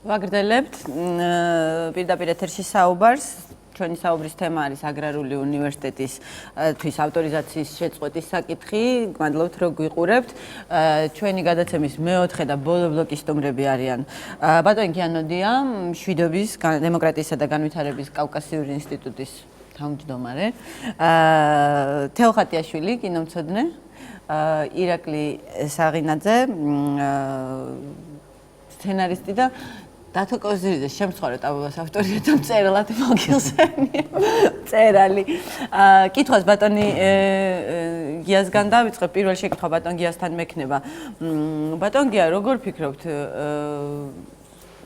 ვაგრძელებთ პირდაპირ ეთერში საუბარს. ჩვენი საუბრის თემა არის აგრარული უნივერსიტეტის თვის ავტორიზაციის შეწყვეტის საკითხი. გმადლობთ, რომ გვიყურებთ. ჩვენი გადაცემის მეოთხე და ბოლო ბლოკის სტუმრები არიან ბატონი გიანოდია, მშვიდობის, დემოკრატიისა და განვითარების კავკასიური ინსტიტუტის თავმჯდომარე, თეოხატიაშვილი, კინომცოდნე, ირაკლი საღინაძე, სცენარისტი და დათო კოზირიძე შემცხვარეთ აბუბას ავტორია და მწერლად მოგიხსენია მწერალი. კითხვას ბატონი გიასგან დავიწყებ. პირველ შეკითხვა ბატონ გიასთან მექნება. ბატონ გია, როგორ ფიქრობთ,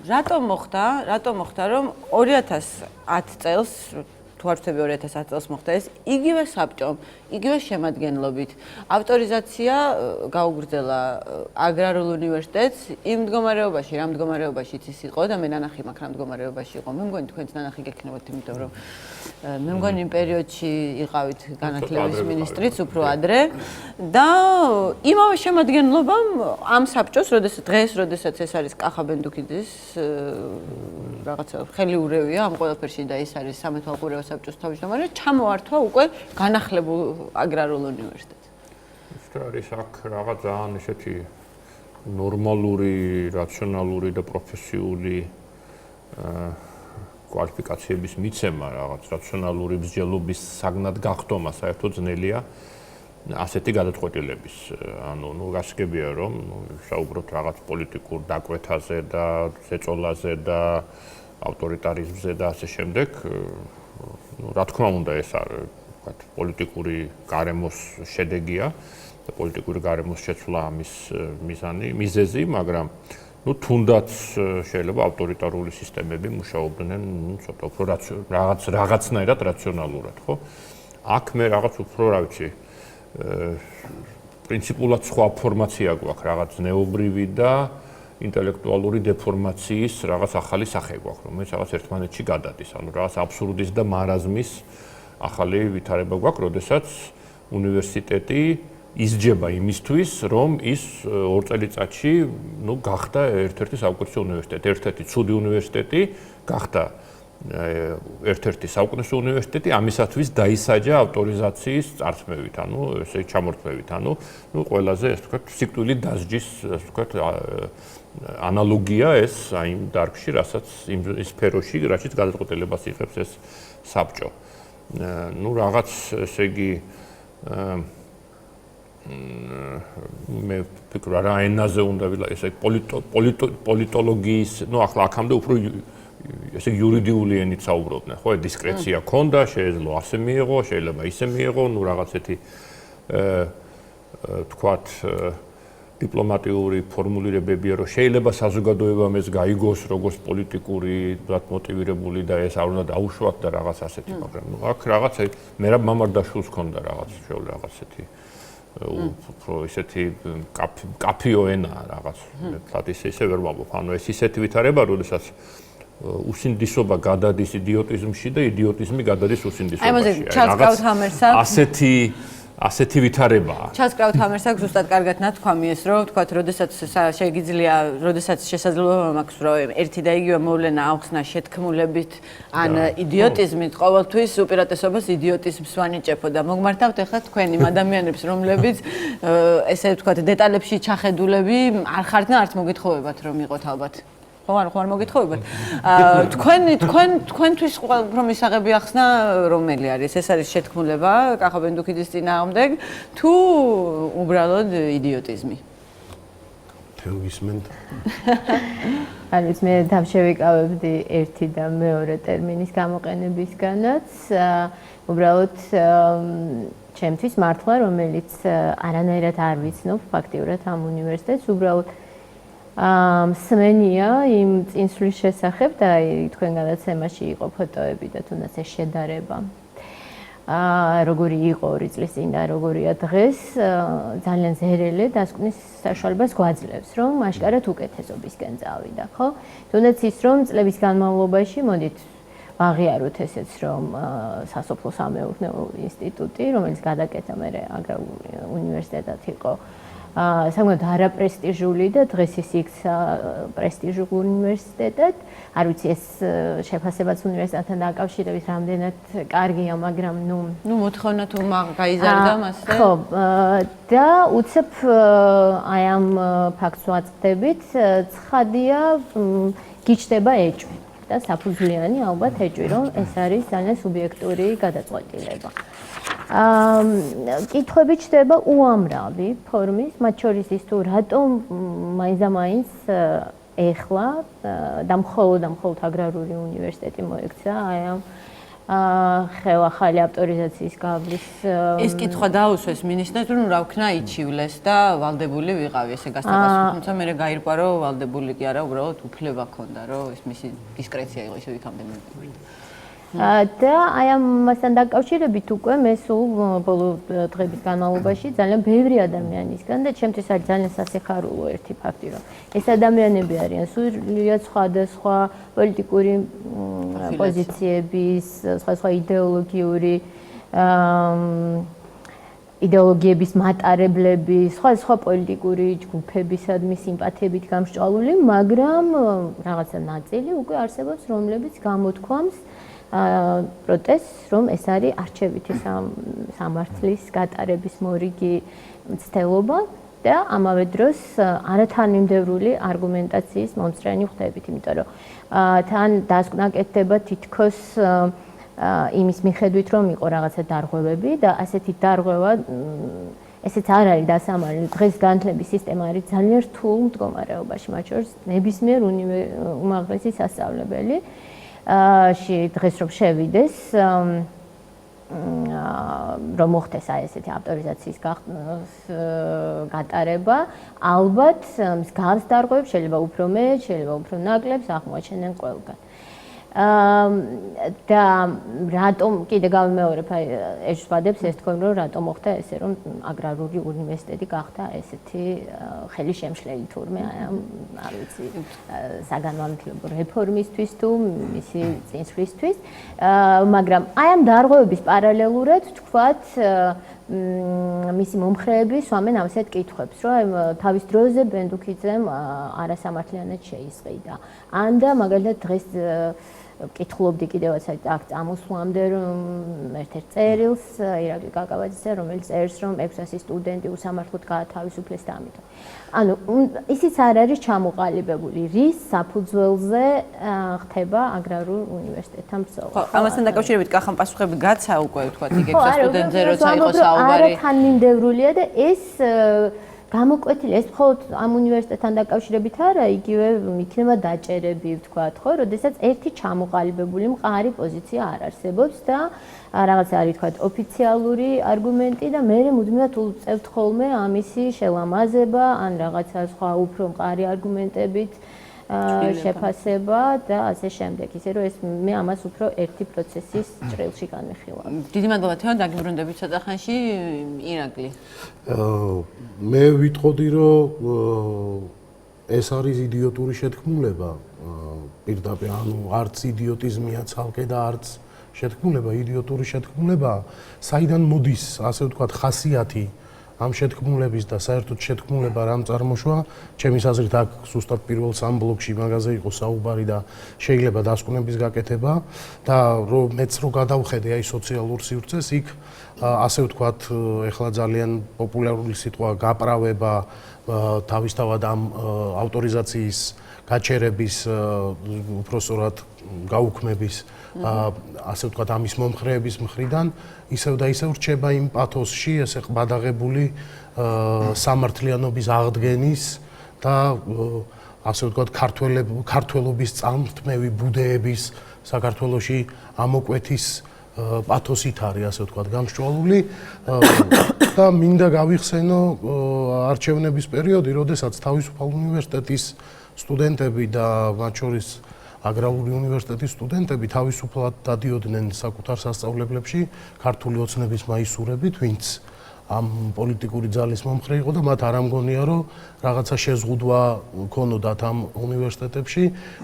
რატომ მოხდა რომ 2010 წელს თუ არ ვთქვი 2010 წელს მოხდა ეს იგივე საბჭომ, იგივე შემადგენლობით ავტორიზაცია გაუგრძელა აგრარულ უნივერსიტეტს იმ მდგომარეობაში, რა მდგომარეობაშიც ის იყო და მე ნანახი მაქვს რა მდგომარეობაში იყო. მე მგონი თქვენც ნანახი გექნებათ, იმიტომ რომ მე მგონი იმ პერიოდში იყავით განათლების მინისტრიც უფრო ადრე და იმავე შემადგენლობამ ამ საბჭოს, როდესაც ეს არის კახა ბენდუქიძის რაღაცა ხელიურევია ამ ყველაფერში და ეს არის სამეთვალყურეო საბჭოს თავმჯდომარე, ჩამოართვა უკვე განახლებულ აგრარულ უნივერსიტეტს. ეს არის აქ რაღაც ძალიან ესეთი ნორმალური, რაციონალური და პროფესიული კვალიფიკაციების მიცემა, რაღაც რაციონალური მსჯელობის საგნად გახდომა საერთოდ ძნელია ასეთი გადაწყვეტილების. ანუ გასაგებია რომ საუბრობთ რაღაც პოლიტიკურ დაკვეთაზე და ზეწოლაზე და ავტორიტარიზმზე და ასე შემდეგ. რა თქმა უნდა ეს არის პოლიტიკური გარემოს შედეგია და პოლიტიკური გარემოს შეცვლა ამის მიზეზი, მაგრამ თუნდაც შეიძლება ავტორიტარული სისტემები მუშაობდნენ ცოტა უფრო რაღაცნაირად რაციონალურად, ხო? აქ მე რაღაც უფრო, რა ვიცი, პრინციპულად სხვა ფორმაცია გვაქვს, რაღაც ზნეობრივი და ინტელექტუალური დეფორმაციის რაღაც ახალი სახე გვაქვს, რომელიც რაღაც ერთმანეთში გადადის. ანუ რაღაც აბსურდის და მარაზმის ახალი ვითარება გვაქვს, როდესაც უნივერსიტეტი ისჯება იმისთვის, რომ ის 2 წელიწადში, გახდა ერთ-ერთი საუკეთესო უნივერსიტეტი, ერთ-ერთი ცუდი უნივერსიტეტი, გახდა ერთ-ერთი საუკეთესო უნივერსიტეტი, ამისათვის დაისაჯა ავტორიზაციის წარსმევით, ანუ ესე ჩამორთმევით, ანუ ყველაზე ეს თქვა სიკვდილით დასჯის, ასე თქვა ანალოგია ეს იმ დარგში, რასაც იმ სფეროში, რასაც გადაწყვეტილებას იღებს ეს საბჭო. რაღაც ესე იგი მე ვფიქრობ რა ენაზე უნდა ესე პოლიტოლოგიის, ახლა აქამდე უფრო ესე იურიდიული ენით საუბრობდნენ, ხო, დისკრეცია ქონდა, შეიძლება ასე მიიღო, შეიძლება ისე მიიღო, რაღაცეთი თქვათ დიპლომატიური ფორმულირებებია, რომ შეიძლება საზოგადოებამ ეს გაიგოს როგორც პოლიტიკური მოტივირებული და ეს არ უნდა დაუშვათ და რაღაც ასეთი, მაგრამ აქ რაღაც მერაბ მამარდაშვილს ქონდა რაღაც ესეთი უფრო ესეთი კაფიო ენა რაღაც, თათ ისე ვერ ვამბობ, ანუ ეს ისეთი ვითარება, როდესაც უსინდისობა გადადის იდიოტიზმში და იდიოტიზმი გადადის უსინდისობაში. ასეთი ვითარებაა. ჩასკრავთ ამერსაკ ზუსტად კარგად ნათქვამი ეს, რომ თქვათ, როდესაც შეიძლება, როდესაც შესაძლებლობა მაქვს, რომ ერთი და იგივე მოვლენა ახსნა შეთქმულებით ან იდიოტიზმით, ყოველთვის უპირატესობას იდიოტიზმს ვანიჭებო და მოგმართავთ ახლა თქვენ იმ ადამიანებს, რომლებიც ესე ვთქვათ, დეტალებში ჩახედულები არ ხართ და არც მოგეთხოვებათ რომ იყოთ ალბათ. ხო არ მოგეთხოვებათ. თქვენთვის უფრო მისაღები ახსნა რომელი არის? ეს არის შეთქმულება კახა ბენდუქიძის წინააღმდეგ თუ უბრალოდ იდიოტიზმი? თეოგისმენთ. არის მე დავშევიკავებდი ერთი და მეორე ტერმინის გამოყენებისგანაც. უბრალოდ ჩემთვის მართლა, რომელიც არანაირად არ ვიცნობ ფაქტიურად ამ უნივერსიტეტს, უბრალოდ მსმენია იმ წინსვლის შესახებ და თქვენ გადაცემაში იყო ფოტოები და თუნდაც ეს შედარება. როგორი იყო 2 წლის წინ და როგორია დღეს, ძალიან ზერელე დასკვნის საშუალებას გვაძლევს, რომ აშკარად უკეთესობისკენ წავიდა, ხო? თუნდაც ის, რომ წლების განმავლობაში მოდით ვაღიაროთ ესეც, რომ სასოფლო-სამეურნეო ინსტიტუტი, რომელიც გადაკეთა მერე აგრარულ უნივერსიტეტად იყო საკმაოდ არაპრესტიჟული და დღეს ის იქცა პრესტიჟულ უნივერსიტეტად. არ ვიცი ეს შეფასებაც უნივერსიტეტთან დაკავშირებით რამდენად კარგია, მაგრამ ნუ მოთხოვნა თუ გაიზარდა მასზე. ხო, და უცებ აი ამ ფაქტს ვაწყდებით, ცხადია გიჩნდება ეჭვი და საფუძვლიანი ალბათ ეჭვი, რომ ეს არის ძალიან სუბიექტური გადაწყვეტილება. კითხვები ჩდება უამრავი ფორმის, მათ შორის ის თუ რატომ მაინც ეხლა და მხოლოდ აგრარული უნივერსიტეტი მოექცა აი ამ ხელახალი ავტორიზაციის გავლის ეს კითხვა დაუსვეს მინისტრს, რომ რა ვქნა იჩივლეს და ვალდებული ვიყავი ესე გასწავლას, თუმცა მე გაირკვა რომ ვალდებული კი არა, უბრალოდ უფლება ჰქონდა, რომ ეს მისი დისკრეცია იყო ისე იქამდე მიღებული. და აი ამასთან დაკავშირებით უკვე მე სულ ბოლო დღების განმავლობაში ძალიან ბევრი ადამიანისგან და ჩემთვის არის ძალიან სასიხარულო ერთი ფაქტი, რომ ეს ადამიანები არიან სრულიად სხვადასხვა პოლიტიკური პოზიციების, სხვა იდეოლოგიების მატარებლები, სხვა პოლიტიკური ჯგუფებისადმი სიმპათიებით გამსჭვალული, მაგრამ რაღაცა ნაწილი უკვე არსებობს, რომლებიც გამოთქვამს პროტესტს, რომ ეს არის არჩევითი სამართლის გატარების მორიგი მცდელობა და ამავე დროს არათანმიმდევრული არგუმენტაციის მომსწრენი ხდებით, იმიტომ რომ თან დასკვნაკეთდება თითქოს იმის მიხედვით, რომ იყო რაღაცა დარღვევები და ასეთი დარღვევა ესეც არ არის დასამალი. დღეს განათლების სისტემა არის ძალიან რთულ მდგომარეობაში, მათ შორის ნებისმიერ უმაღლესი სასწავლებელი დღეს რომ შევიდეს რომ მოხდეს აი ესეთი ავტორიზაციის გატარება, ალბათ მსგავს დარღვევებს შეიძლება უფრო მეტ, შეიძლება უფრო ნაკლებს აღმოაჩენენ ყველგან. და რატომ კიდე გავიმეორებ აი ეს ვადებს ეს თქვენ რომ რატომ მოხდა ესე რომ აგრარული უნივერსიტეტი გახდა ესეთი ხელი შემშლელი თურმე აი ამ არ ვიცი საგანმანათლებლო რეფორმისთვის თუ მისი წინსვლისთვის მაგრამ აი ამ დარღვევების პარალელურად თქვათ მისი მომხრეები სვამენ ამასეთ კითხვებს რომ თავის დროზე ბენდუქიძემ არასამართლიანად შეისყიდა ან და მაგალითად დღეს კითხულობდი კიდევაც აქ წამოსვლამდე რომ ერთ-ერთ წერილს ირაკლი კაკაბაძისა რომელიც წერს რომ 600 სტუდენტი უსამართლოდ გაათავისუფლეს და ამიტომ ანუ ისიც არ არის ჩამოყალიბებული რის საფუძველზე ხდება აგრარულ უნივერსიტეტთან ბრძოლა ხო ამასთან დაკავშირებით კახამ პასუხები გაცა უკვე ვთქვათ იქ 600 სტუდენტზე როცა იყო საუბარი არათანმიმდევრულია და ეს გამოკვეთილი ეს მხოლოდ ამ უნივერსიტეტთან დაკავშირებით არა, იგივე იქნება დაჭერები, ვთქვათ, ხო, როდესაც ერთი ჩამოყალიბებული მყარი პოზიცია არ არსებობს და რაღაც არის, ვთქვათ, ოფიციალური არგუმენტი და მე მუდმივად უწევთ ხოლმე ამისი შელამაზება, ან რაღაცა სხვა უფრო მყარი არგუმენტებით შეფასება და ასე შემდეგ. ისე რომ ეს მე ამას უფრო ერთი პროცესის ჭრილში განვიხილავ. დიდი მადლობა თეო, დაგიბრუნდებით ცოტა ხანში ირაკლი. მე ვიტყოდი რომ ეს არის იდიოტური შეთქმულება. პირდაპირ ანუ არც იდიოტიზმია ცალკე და არც შეთქმულება, იდიოტური შეთქმულება, საიდან მოდის, ასე ვთქვათ, ხასიათი ამ შეთქმულების და საერთოდ შეთქმულება რამ წარმოშვა, ჩემის აზრით აქ ზუსტად პირველ სამ ბლოკში მაგაზე იყო საუბარი და შეიძლება დასკვნების გაკეთება და რომ მეც რო გადავხედე აი სოციალურ სივრცეს, იქ ასე ვთქვათ, ეხლა ძალიან პოპულარული სიტყვა გაправება თავისთავად ამ ავტორიზაციის გაჩერების უпроსორად გაუქმების ასე ვთქვათ ამის მომხრეების მხრიდან ისევ და ისევ რჩება იმ პათოსში ესე ყბადაღებული სამართლიანობის აღდგენის და ასე ვთქვათ ქართველობის წარმთმევი ბუდეების საქართველოში ამოკვეთის პათოსით არის ასე ვთქვათ გამსჭვალული და მინდა გავიხსენო არჩევნების პერიოდი, როდესაც თავისუფალ უნივერსიტეტის სტუდენტები და მათ შორის აგრარული უნივერსიტეტის სტუდენტები თავისუფლად დადიოდნენ საკუთარ სასწავლებლებში ქართული ოცნების მაისურებით, ვინც ამ პოლიტიკური ძალის მომხრე იყო და მათ არ ამგონია რომ რაღაცა შეზღუდვა ქონოდათ ამ უნივერსიტეტებში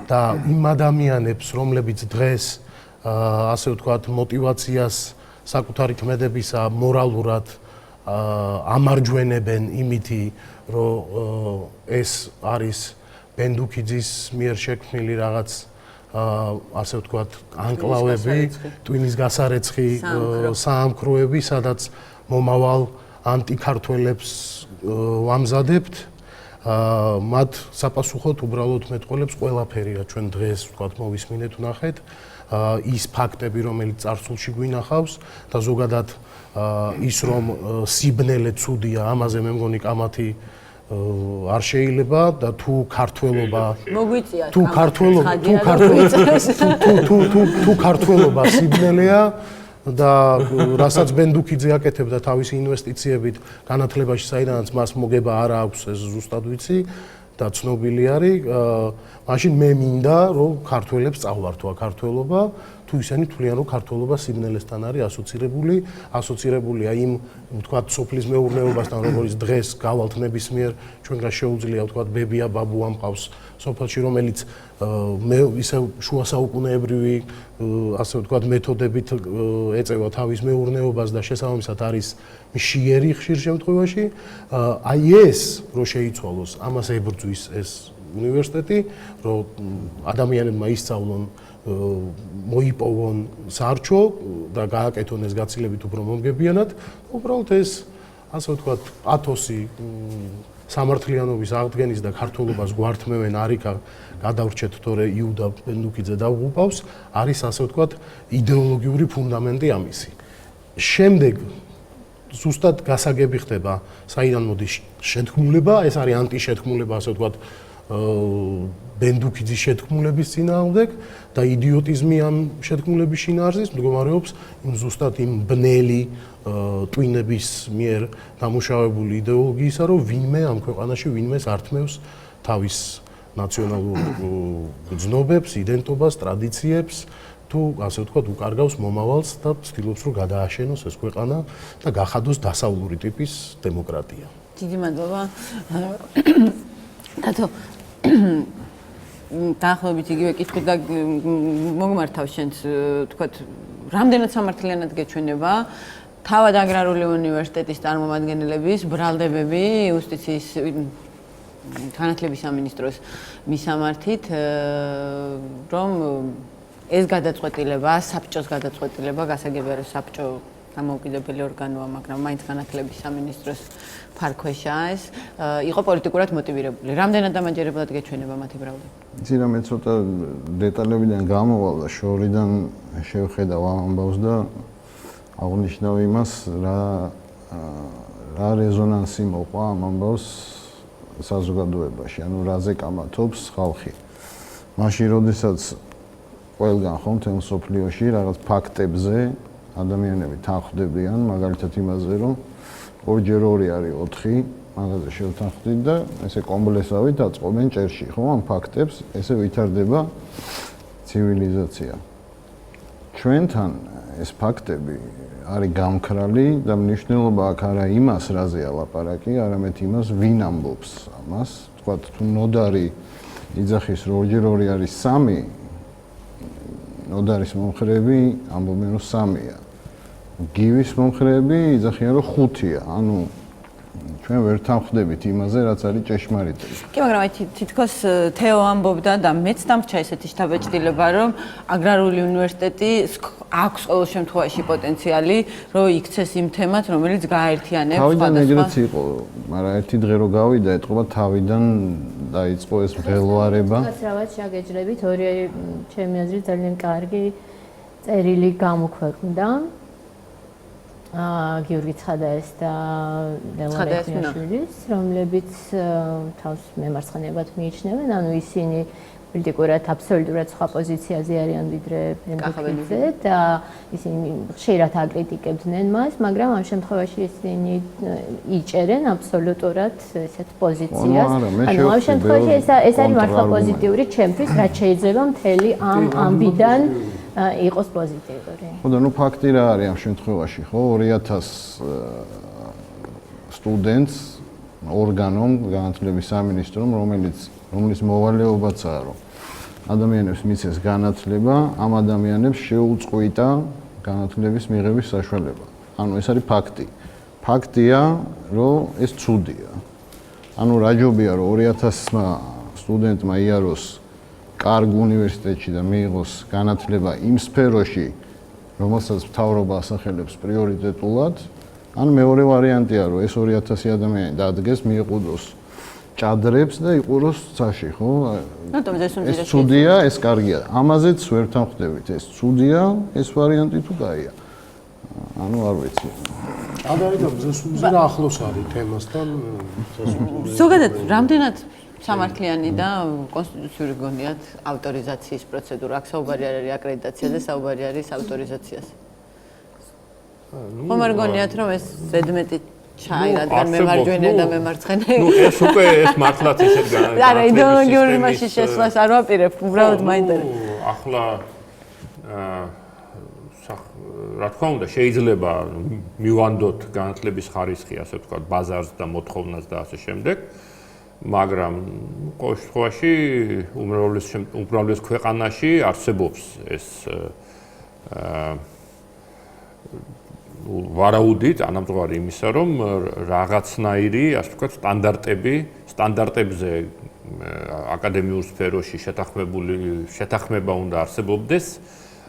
და იმ ადამიანებს, რომლებიც დღეს ასე ვთქვათ, мотиваციას საკუთარი ქმედებისა მორალურად ამარჯვენებენ იმითი, რომ ეს არის ბენდუქიძის მიერ შექმნილი რაღაც ასე ვთქვათ, ანკლავები, ტვინის გასარეცხი საამქროები, სადაც მომავალ ანტიქართველებს ვამზადებთ. მათ საპასუხოდ უბრალოდ მეტყოლებს ყველაფერი, რაც ჩვენ დღეს ვთქვათ, მოვისმინეთ, ვნახეთ, ის ფაქტები, რომელიც წარსულში გვინახავს და ზოგადად ის რომ სიბნელე ცუდია, ამაზე მე მგონი კამათი არ შეიძლება და თუ ქართველობა მოგვიწია თუ ქართველობა სიბნელეა და რასაც ბენდუქიძე აკეთებდა თავისი ინვესტიციებით განათლებაში, საიდანაც მას მოგება არ აქვს, ეს ზუსტად ვიცი და ცნობილი არის, მაშინ მე მინდა რომ ქართველებს წავართვა ქართველობა, თუ ისინი თვლიან რომ ქართველობა სიბნელესთან არის ასოცირებულია იმ ვთქვათ სოფლის მეურნეობასთან, როგორც დღეს გავალთ ნებისმიერ ჩვენგან შეუძლია ვთქვათ ბებია ბაბუა მყავს სოფელში, რომელიც ისე შუა საუკუნეებრივი ასე ვთქვათ მეთოდებით ეწევა თავის მეურნეობას და შესაბამისად არის მშიერი ხშირ შემთხვევაში, აი ეს რო შეიცვალოს, ამას ებრძვის ეს უნივერსიტეტი, რომ ადამიანებმა ისწავლონ, მოიპოვონ სარჩო და გააკეთონ ეს გაცილებით უფრო მომგებიანად, უბრალოდ ეს ასე ვთქვათ ათოსი სამართლიანობის აღდგენის და ქართულობას გვართმევენ არიქა გადავრჩეთ თორე იუდა ბენდუქიძე დავღუპავს, არის ასე ვთქვათ იდეოლოგიური ფუნდამენტი ამისი. შემდეგ ზუსტად გასაგები ხდება, საიდან მოდის შეთქმულება, ეს არის ანტიშეთქმულება, ასე ვთქვათ ბენდუქიძის შეთქმულების წინააღმდეგ და იდიოტიზმი ამ შეთქმულების შინაარსის მდგომარეობს იმ ზუსტად იმ ბნელი ტვინების მიერ დამუშავებული იდეოლოგიისა, რომ ვინმე ამ ქვეყანაში ვინმეს ართმევს თავის ნაციონალურ გრძნობებს, იდენტობას, ტრადიციებს, თუ ასე ვთქვათ, უკარგავს მომავალს და ცდილობს რომ გადააშენოს ეს ქვეყანა და გახადოს დასავლური ტიპის დემოკრატია. დიდი მადლობა. თათო დაახლოებით იგივე კითხვით და მოგმართავ შენს ვთქვათ, რამდენად სამართლიანად გეჩვენება თავად აგრარული უნივერსიტეტის წარმომადგენლების ბრალდებები იუსტიციის განათლების სამინისტროს მისამართით, რომ ეს გადაწყვეტილება, საბჭოს გადაწყვეტილება, გასაგებია რომ საბჭო დამოუკიდებელი ორგანოა, მაგრამ მაინც განათლების სამინისტროს ფარქვეშაა ეს, იყო პოლიტიკურად მოტივირებული. რამდენად დამაჯერებლად გეჩვენება მათი ბრალდება? იცი რა, მე ცოტა დეტალებიდან გამოვალ და შორიდან შევხედავ ამ ამბავს და აღნიშნავ იმას, რა რეზონანსი მოყვა ამ ამბავს საზოგადოებაში, ანუ რაზე კამათობს ხალხი. მაშინ, როდესაც ყველგან ხომ თემ სოფლიოში რაღაც ფაქტებზე ადამიანები თანხმდებიან, მაგალითად იმაზე, რომ 2x2 არის 4, მაგაზე შევთანხმდით და ესე კომპლექსავით აწყობენ ჭერში, ხო, ამ ფაქტებს, ესე ვითარდება ცივილიზაცია. ჩვენთან ეს ფაქტები არის გამქრალი და მნიშვნელობა აქ არა იმას, რაზეა ლაპარაკი, არამედ იმას, ვინ ამბობს ამას. თქვათ, თუ ნოდარი იძახის, რომ 2x2 არის 3, ნოდარის მომხრეები ამბობენ, რომ 3-ია. გივის მომხრეები იძახიან, რომ 5-ია. ანუ ჩვენ ვერ თანხმდებით იმაზე, რაც არის ჭეშმარიტი. კი, მაგრამ აი თითქოს თეო ამბობდა და მეც დამრჩა ესეთი შთაბეჭდილება, რომ აგრარული უნივერსიტეტი აქვს ყოველ შემთხვევაში პოტენციალი, რომ იქცეს იმ თემად, რომელიც გააერთიანებს თავიდან ეგრეც იყო, მაგრამ ერთი დღე რო გავიდა, ეთყობა თავიდან დაიწყო ეს მღელვარება. რაც შეგეჯდებით, ორი ჩემი აზრით ძალიან კარგი წერილი გამოქვეყნდა. გიორგი ცხადაეს და ლევან ეხმიაშვილის, რომლებიც თავს მემარცხენეებად მიიჩნევენ, ანუ ისინი პოლიტიკურად აბსოლუტურად სხვა პოზიციაზე არიან ვიდრე ბენდუქიძე და ისინი ხშირად აკრიტიკებდნენ მას, მაგრამ ამ შემთხვევაში ისინი იჭერენ აბსოლუტურად ესეთ პოზიციას. ანუ ამ შემთხვევაში ეს არის მართლა პოზიტიური ჩემთვის, რაც შეიძლება მთელი ამ ამბიდან იყოს პოზიტიური. ხო და ნუ ფაქტი რა არის ამ შემთხვევაში, ხო? 2000 სტუდენტს ორგანომ განათლების სამინისტრომ, რომლის მოვალეობაცაა, რომ ადამიანებს მიცეს განათლება, ამ ადამიანებს შეუწყვიტა განათლების მიღების საშუალება. ანუ ეს არის ფაქტი. ფაქტია, რომ ეს ცუდია. ანუ რა ჯობია, რომ 2000-მა სტუდენტმა იაროს კარგ უნივერსიტეტში და მიიღოს განათლება იმ სფეროში, რომელსაც მთავრობა ასახელებს პრიორიტეტულად, ან მეორე ვარიანტია, რომ ეს 2000 ადამიანი დადგეს, მიეყუდოს ჭადრებს და იყუროს ცაში, ხო? ეს ცუდია, ეს კარგია. ამაზეც ვერ თანხვდებით, ეს ცუდია, ეს ვარიანტი თუ კაია. ანუ არ ვიცი. ანდარიდან ზესუმზე რა ახლოს არის თემასთან ზოგადად რამდენად სამართლიანი და კონსტიტუციური გონიათ ავტორიზაციის პროცედურა? აქ საუბარი არ არის აკრედიტაციაზე, საუბარი არის ავტორიზაციაზე. ხომ არ გონიათ რომ ეს ზედმეტი ჩაი, რადგან მემარჯვენე და მემარცხენე. ეს უკვე ეს მართლაც ისეთ განაცხადება. არა, იდეოლოგიური მასში შესვლას არ ვაპირებ, უბრალოდ მაინტერესებს. ახლა რა თქმა უნდა, შეიძლება მივანდოთ განათლების ხარისხი, ასე ვთქვათ, ბაზარს და მოთხოვნას და ასე შემდეგ, მაგრამ ყოველ შემთხვევაში უმრავლეს ქვეყანაში არსებობს ეს ვარაუდით ანამწყარი იმისა, რომ რაღაცნაირი, ასე ვთქვათ, სტანდარტებზე აკადემიურ სფეროში შეთანხმება უნდა არსებობდეს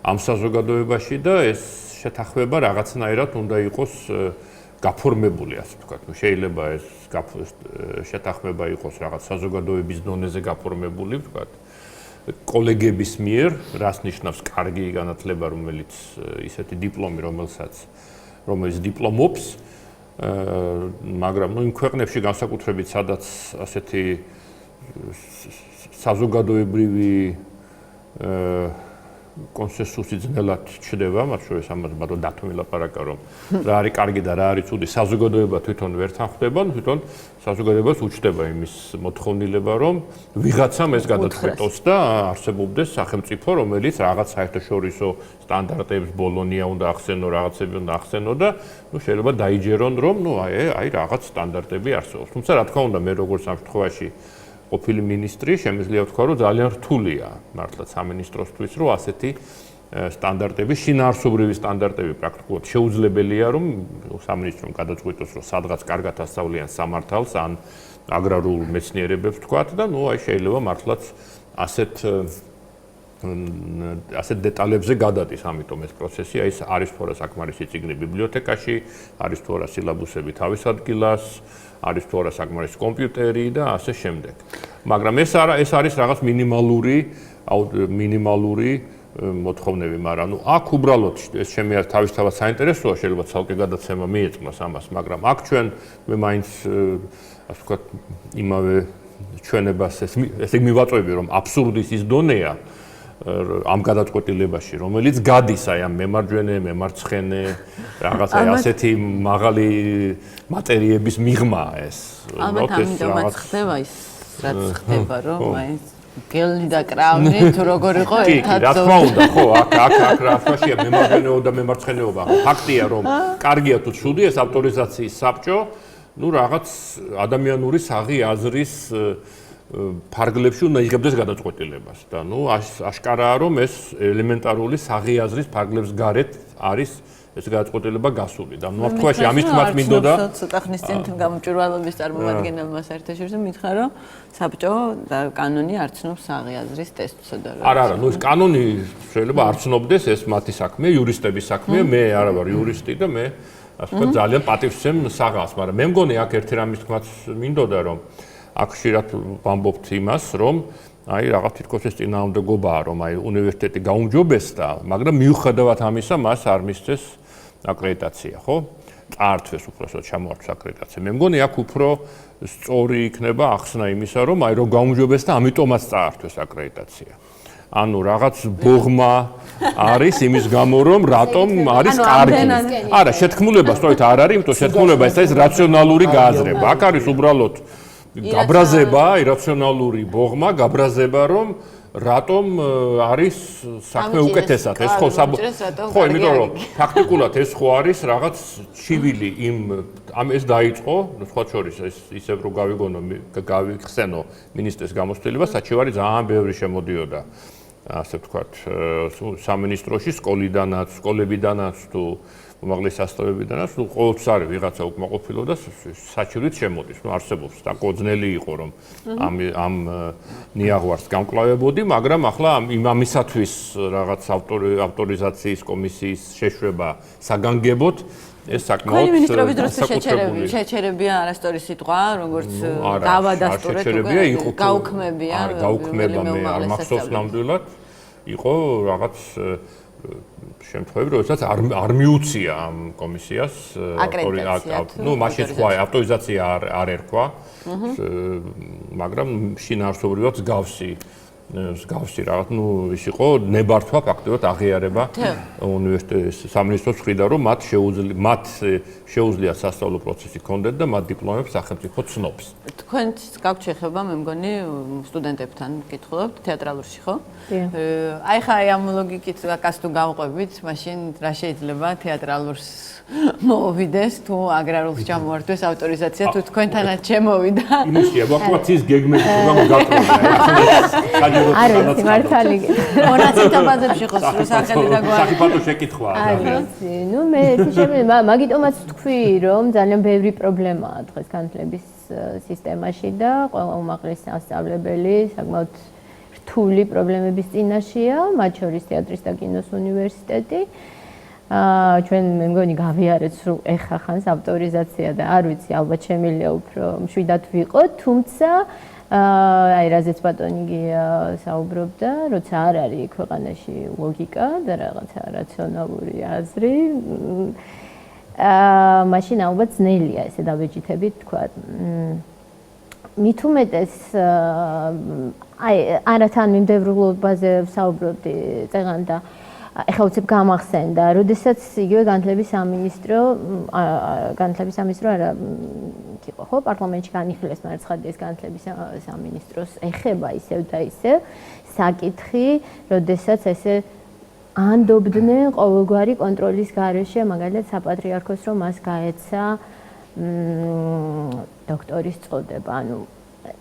ამ საზოგადოებაში და ეს შეთანხმება რაღაცნაირად უნდა იყოს გაფორმებული, ასე ვთქვათ. შეიძლება ეს შეთანხმება იყოს რაღაც საზოგადოების დონეზე გაფორმებული, ვთქვათ, კოლეგების მიერ, რას ნიშნავს კარგი განათლება, რომელიც ისეთი დიპლომი, რომელიც დიპლომობს, მაგრამ იმ ქვეყნებში განსაკუთრებით, სადაც ასეთი საზოგადოებრივი კონსენსუსი ძნელად ჩნდება, მათ შორის ამას ბატონ დათო მილაპარაკა, რომ რა არის კარგი და რა არის ცუდი, საზოგადოება თვითონ ვერ თანხმდება, თვითონ საზოგადოებას უჩნდება იმის მოთხოვნილება, რომ ვიღაცამ ეს გადაწყვეტოს და არსებობდეს სახელმწიფო, რომელიც რაღაც საერთაშორისო სტანდარტებს ბოლონია უნდა ახსენო, რაღაცები უნდა ახსენო და შეიძლება დაიჯერონ, რომ აი რაღაც სტანდარტები არსებობს. თუმცა რა თქმა უნდა, მე როგორც ამ შემთხვევაში ყოფილი მინისტრი, შემიძლია ვთქვა, რომ ძალიან რთულია მართლა სამინისტროსთვის, რომ ასეთი სტანდარტები, შინაარსობრივი სტანდარტები პრაქტიკულად შეუძლებელია, რომ სამინისტრომ გადაწყვეტოს, რომ სადღაც კარგად ასწავლიან სამართალს ან აგრარულ მეცნიერებებს ვთქვათ და აი შეიძლება მართლაც ასეთ დეტალებზე გადადის, ამიტომ ეს პროცესი, აი არის თუ არა საკმარისი წიგნი ბიბლიოთეკაში, არის თუ არა სილაბუსები თავის ადგილას, არის თუ არა საკმარისი კომპიუტერი და ასე შემდეგ. მაგრამ ეს არის რაღაც მინიმალური მოთხოვნები, მაგრამ აქ უბრალოდ ეს ჩემი თავისთავად საინტერესოა, შეიძლება ცალკე გადაცემა მიეწყმას ამას, მაგრამ აქ ჩვენ მე მაინც ასე ვთქვათ, იმავე ჩვენებას ესე მივაწვევი, რომ აბსურდის ის დონეა ამ გადაწყვეტილებაში, რომელიც გადის აი ამ მემარცხენე, რაღაცა ასეთი მაღალი მატერიების მიღმა ეს. ალბათ ამიტომაც ხდება ის, რაც ხდება, რომ აი გელნი და კრავნი თუ როგორ იყო ერთად. რა თქმა უნდა, ხო, აქ რა თქმა მემარჯვენეობა და მემარცხენეობა, ფაქტია, რომ კარგია თუ ცუდი ეს ავტორიზაციის საბჭო, რაღაც ადამიანური საღი აზრის ფარგლებში უნდა იღებდეს გადაწყვეტილებას და აშკარაა, რომ ეს ელემენტარული საღი აზრის ფარგლებს გარეთ არის ეს გადაწყვეტილება გასული და ამ შემთხვევაში ამის თმაც მინდოდა ცოტა ხნის წინ გამომჭირვალობის წარმომადგენელმა საერთაშორისო მითხრა, რომ საბჭო და კანონი არ ცნობს საღი აზრის ტესტსა და არა, ეს კანონი შეიძლება არ ცნობდეს, ეს მათი საქმეა, იურისტების საქმეა, მე არა ვარ იურისტი და მე ასე ვთქვათ ძალიან პატივს ვცემ საღას, მაგრამ მე მგონი აქ ერთი რამის თქმაც მინდოდა, რომ აქ ხშირად ვამბობთ იმას, რომ აი რაღაც თითქოს ეს წინააღმდეგობაა, რომ აი უნივერსიტეტი გაუმჯობესდა, მაგრამ მიუხედავად ამისა, მას არ მისცეს აკრედიტაცია, ხო? წაართვეს უბრალოდ ჩამოართვეს აკრედიტაცია. მე მგონი აქ უფრო სწორი იქნება ახსნა იმისა, რომ აი რომ გაუმჯობესდა, ამიტომაც წაართვეს აკრედიტაცია. ანუ რაღაც ბოღმა არის იმის გამო, რომ რატომ არის კარგი. არა, შეთქმულება სწორედ არ არის, იმიტომ შეთქმულება ეს არის რაციონალური გააზრება. აქ არის უბრალოდ გაბრაზება, ირაციონალური ბოღმა, გაბრაზება, რომ რატომ არის საქმე უკეთესად. ეს ხო იმიტომ რომ ფაქტიკულად ეს ხო არის რაღაც ჩივილი ეს დაიწყო, სხვა შორის ეს ისევ რომ გავიხსენო მინისტრის გამოცდილება, საჩივარი ძალიან ბევრი შემოდიოდა ასე ვთქვათ, სამინისტროში, სკოლებიდანაც თუ უმაღლეს სასწავლებელიდანაც, ყოველთვის არის ვიღაცა უკმაყოფილო და საჭიროებით შემოდის. არსებობს და კოძნელი იყო რომ ამ ნიაღვარს გამკლავებოდი, მაგრამ ახლა ამისათვის რაღაც ავტორიზაციის კომისიის შეშვება საგანგებოდ ეს საკმაოდ მინისტრობის დროს შეჩერებია არასწორი სიტყვა, როგორც დავადასტურეთ უკვე გაუქმებია. არ მახსოვს ნამდვილად იყო რაღაც შემთხვევები, როდესაც არ მიუცია ამ კომისიას მაშინ სხვა ავტორიზაცია არ ერქვა, მაგრამ შინაარსობრივად მსგავსი რაღაც, ის იყო ნებართვა ფაქტობრივად აღიარება უნივერსიტეტის სამინისტროს მხრიდან, რომ მათ შეუძლიათ სასწავლო პროცესი კონდეთ და მათ დიპლომებს სახელმწიფო ცნობს. თქვენც გაქვთ შეხება, მე მგონი სტუდენტებთან კითხულობთ თეატრალურში, ხო? აი ხა ამ ლოგიკით აკას თუ გავყვებით, მაშინ რა შეიძლება თეატრალურს მოვიდეს თუ აგრარულს ჩამოართვეს ავტორიზაცია თუ თქვენთანაც შემოვიდა. იმისი ევაკუაციის გეგმები გამოგაკრა. არის მართალი. მონაციტაბაზებში ხო სახელი და გვარი. საფათო შეკითხვაა. არის. ნუ მე შეიძლება მაგიტომაც თქვი რომ ძალიან ბევრი პრობლემაა დღეს განათლების სისტემაში და ყველა უმაღლესი სასწავლებელი საკმაოდ რთული პრობლემების წინაშეა, მათ შორის თეატრის და კინოს უნივერსიტეტი. ჩვენ მე მგონი გავიარეთ სულ ეხა ხანს ავტორიზაცია და არ ვიცი ალბათ შემიძლია უფრო მშვიდად ვიყოთ, თუმცა აი რაზეც ბატონი საუბრობდა, როცა არ არის ქვეყანაში ლოგიკა და რაღაცა რაციონალური აზრი, მაშინ ალბათ ძნელია ესე დაბეჭითებით თქვა. მით უმეტეს აი არათანმიმდევრულობაზე ვსაუბრობდი წეგან და ეხლა უცებ გამახსენდა, როდესაც იგივე განათლების სამინისტრო არა იყო ხო პარლამენტში განიხილეს მარცხადიეს განათლების სამინისტროს ეხება ისევ და ისევ საკითხი, როდესაც ესე ანდობდნენ ყოველგვარი კონტროლის გარეშე, მაგალითად საპატრიარქოს რომ მას გაეცა დოქტორის წოდება, ანუ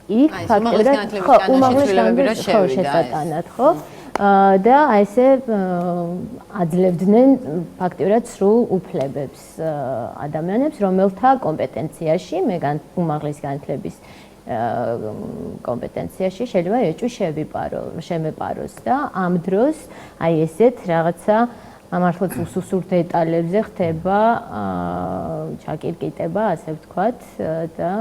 იქ ფაქტობრივად უმაღლეს განათლების შესატანად, ხო? და ესე აძლევდნენ ფაქტობრივად სრულ უფლებებს ადამიანებს, რომელთა კომპეტენციაში, უმაღლეს განათლების კომპეტენციაში შეიძლება ეჭვი შემეპაროს და ამ დროს აი ესეთ რაღაცა მართლაც უსუსურ დეტალებზე ხდება ჩაკირკიტება, ასე ვთქვათ და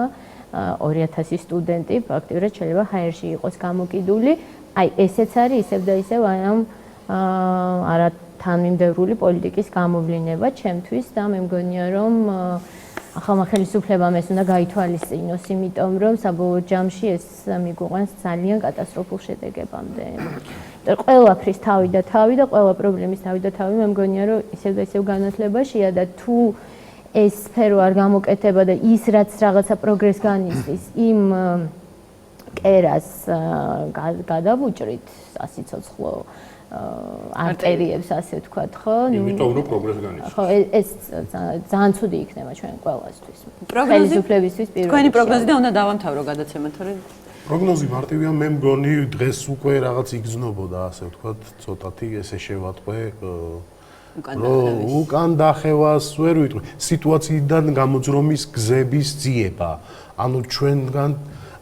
2000 სტუდენტი ფაქტობრივად შეიძლება ჰაერში იყოს გამოკიდული. აი ესეც არის ისევ და ისევ ამ არათანმიმდევრული პოლიტიკის გამოვლინება ჩემთვის და მე მგონია რომ ახალმა ხელისუფლებამ ეს უნდა გაითვალისწინოს, იმიტომ რომ საბოლოო ჯამში ეს მიგვიყვანს ძალიან კატასტროფულ შედეგებამდე. ყველაფრის თავი და თავი და ყველა პრობლემის თავი და თავი მე მგონია რომ ისევ და ისევ განათლებაშია და თუ ეს სფერო არ გამოკეთება და ის რაც რაღაცა პროგრესს განიცდის იმ კერას გადავუჭრით სასიცოცხლო არტერიებს, ასე ვთქვათ, ხო? იმიტომ რომ პროგრესი განიცდის. ხო, ეს ძალიან ცუდი იქნება ჩვენ ყველასთვის. ხელისუფლებისთვის პირველად. თქვენი პროგნოზი და უნდა დავამთავრო გადაცემა, თორე პროგნოზი მარტივია, მე მგონი დღეს უკვე რაღაც იგრძნობოდა, ასე ვთქვათ, ცოტათი ესე შევატყვე უკან დახევას ვერ ვიტყვი. სიტუაციიდან გამოძრომის გზების ძიება. ანუ ჩვენგან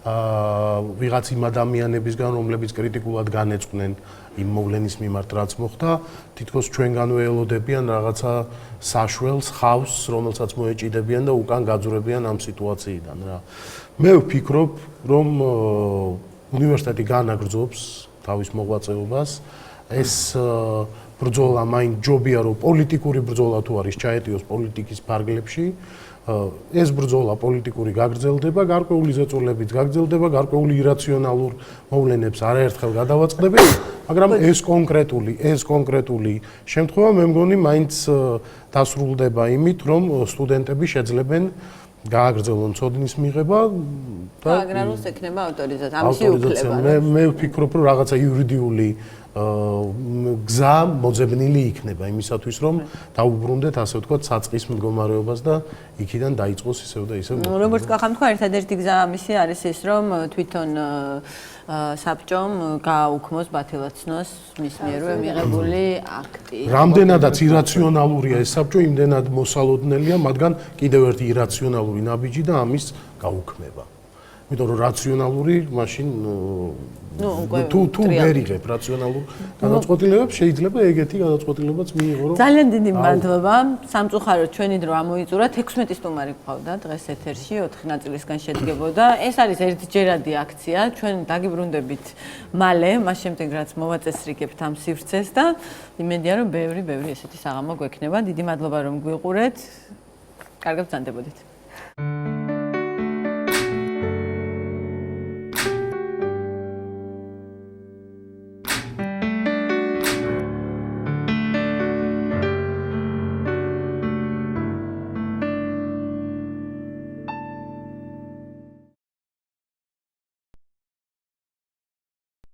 ვიღაც იმ ადამიანებისგან, რომლებიც კრიტიკულად განეწყვნენ იმ მოვლენის მიმართ, რაც მოხდა, თითქოს ჩვენგანვე ელოდებიან რაღაცა საშველს, ხავს, რომელსაც მოეჭიდებიან და უკან გაძვრებიან ამ სიტუაციიდან რა. მე ვფიქრობ, რომ უნივერსიტეტი განაგრძობს თავის მოღვაწეობას. ეს ბრძოლა მაინც ჯობია, რომ პოლიტიკური ბრძოლა თუ არის ჩაეტიოს პოლიტიკის ფარგლებში. ეს ბრძოლა პოლიტიკური გაგრძელდება, გარკვეული ზეწოლებით გაგრძელდება, გარკვეული ირაციონალურ მოვლენებს არაერთხელ გადავაწყდებით, მაგრამ ეს კონკრეტული შემთხვევა მე მგონი მაინც დასრულდება იმით, რომ სტუდენტები შეძლებენ გააგრძელონ ცოდნის მიღება და აგრარულს ექნება ავტორიზაცია, ამისი უფლება. მე ვფიქრობ, რომ რაღაცა იურიდიული გზა მოძებნილი იქნება იმისათვის, რომ დაუბრუნდეთ, ასე ვთქვათ, საწყის მდგომარეობას და იქიდან დაიწყოს ისევ და ისევ. როგორც კახამ თქვა, ერთადერთი გზა ამისი არის ის, რომ თვითონ საბჭომ გააუქმოს ბათილაცნოს მის მიერვე მიღებული აქტი. რამდენადაც ირაციონალურია ეს საბჭო, იმდენად მოსალოდნელია, მაგრამ კიდევ ერთი ირაციონალური ნაბიჯი და ამის გაუქმება. იმიტომ რომ რაციონალური მაშინ თუ ვერ იღებ რაციონალურ განაცხადებებს, შეიძლება ეგეთი განაცხადებებიც მიიღო, რომ ძალიან დიდი მადლობა. სამწუხაროდ ჩვენი დრო ამოიწურა. 16 სტუმარი გვყავდა დღეს ეთერში, 4 ნაწილისგან შედგებოდა. ეს არის ერთჯერადი აქცია. ჩვენ დაგიბრუნდებით მალე, მას შემდეგ რაც მოვაწესრიგებთ ამ სივრცეს და იმედია რომ ბევრი ესეთი საღამო გვექნება. დიდი მადლობა რომ გვიყურეთ. კარგად ბრძანდებოდეთ.